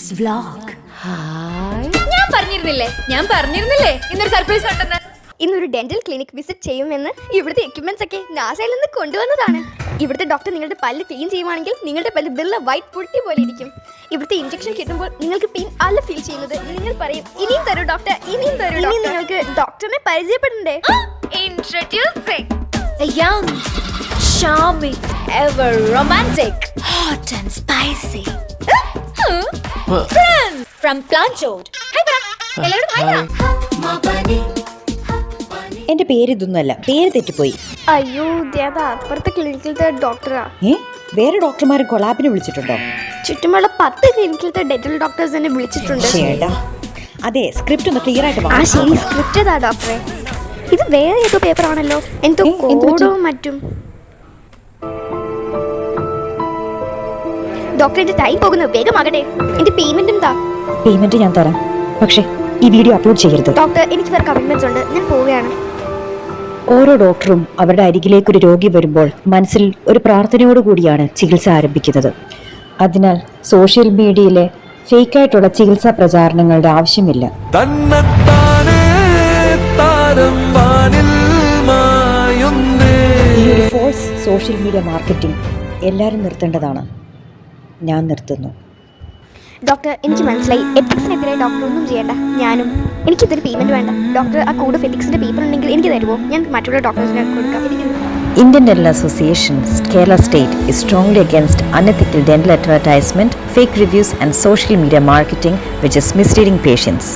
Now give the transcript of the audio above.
Next vlog. Hi. ഞാൻ പറഞ്ഞിരുന്നില്ലേ ഇന്നൊരു surprise ഉണ്ടെന്ന്. ഇന്നൊരു ഡെന്റൽ ക്ലിനിക് വിസിറ്റ് ചെയ്യുമെന്ന് ഇവിടുത്തെ എക്യുപ്മെന്റ്സ് ഒക്കെ നാസയിൽ നിന്ന് കൊണ്ടുവന്നതാണ്. ഇവിടുത്തെ ഡോക്ടർ നിങ്ങളുടെ പല്ല് ക്ലീൻ ചെയ്യുവാണെങ്കിൽ നിങ്ങളുടെ പല്ല് ബില്ല വൈറ്റ് പുട്ടി പോലെ ഇരിക്കും. ഇവിടുത്തെ ഇഞ്ചക്ഷൻ കിട്ടുമ്പോൾ നിങ്ങൾക്ക് പെയിൻ അല്ല ഫീൽ ചെയ്യുന്നത്. നിങ്ങൾ പറയും ഇനിയും തരൂ ഡോക്ടർ, ഇനിയും തരൂ. ഇനി നിങ്ങൾക്ക് ഡോക്ടറിനെ പരിചയപ്പെടണ്ടേ? Introducing a young, charming, ever romantic, hot and spicy friend from Planchot. Hi, Bra. എല്ലാവരും hi, Bra. എന്റെ പേര് ഇതൊന്നുമല്ല, പേര് തെറ്റിപ്പോയി. അയ്യോ ദേദാ, അപ്പുറത്തെ ക്ലിനിക്കിലത്തെ ഡോക്ടറാ. വേറെ ഡോക്ടർമാരെ കൊളാബിന് വിളിച്ചിട്ടുണ്ടോ? ചുറ്റുമുള്ള 10 ക്ലിനിക്കിലത്തെ ഡെന്റൽ ഡോക്ടേഴ്സ് എന്നെ വിളിച്ചിട്ടുണ്ട്. അതെ, സ്ക്രിപ്റ്റ് ഒന്ന് ക്ലിയർ ആയിട്ട് ആ ശരി, സ്ക്രിപ്റ്റ് ഏതാ ഡോക്ടറെ? ഇത് വേറെ ഏതോ പേപ്പർ ആണല്ലോ. എന്തോ കോഡോ മറ്റും. ഡോക്ടറിന്റെ ടൈം പോകുന്നു, വേഗമാകട്ടെ. എന്റെ പേയ്മെന്റ് എന്താ? പേയ്മെന്റ് ഞാൻ തരാം, പക്ഷേ ഈ വീഡിയോ അപ്ലോഡ് ചെയ്യരുത്. ഡോക്ടർ, എനിക്ക് വേറെ കമ്മിറ്റ്മെന്റ്സ് ഉണ്ട്, ഞാൻ പോവുകയാണ്. ഓരോ ഡോക്ടറും അവരുടെ അരികിലേക്ക് ഒരു രോഗി വരുമ്പോൾ മനസ്സിൽ ഒരു പ്രാർത്ഥനയോടുകൂടിയാണ് ചികിത്സ ആരംഭിക്കുന്നത്. അതിനാൽ സോഷ്യൽ മീഡിയയിലെ ഫേക്കായിട്ടുള്ള ചികിത്സാ പ്രചാരണങ്ങളുടെ ആവശ്യമില്ല. ഈ ഒരു ഫോഴ്സ് സോഷ്യൽ മീഡിയ മാർക്കറ്റിംഗ് എല്ലാവരും നിർത്തേണ്ടതാണ്. ഞാൻ നിർത്തുന്നു. ഡോക്ടർ, എനിക്ക് മനസ്സിലായി. എത്തിക്സിനെതിരെ ഡോക്ടർ ഒന്നും ചെയ്യേണ്ട. ഞാനും എനിക്കിതൊരു പേയ്മെന്റ് വേണ്ട. ഡോക്ടർ, ആ കോഡ് ഓഫ് എത്തിക്സിന്റെ പേപ്പർ ഉണ്ടെങ്കിൽ എനിക്ക് തരുമോ? ഞാൻ മറ്റുള്ള ഡോക്ടേഴ്സിനെ കൊടുക്കാം. Indian Dental Association, Kerala State is strongly against unethical dental advertisement, fake reviews and social media marketing which is misleading patients.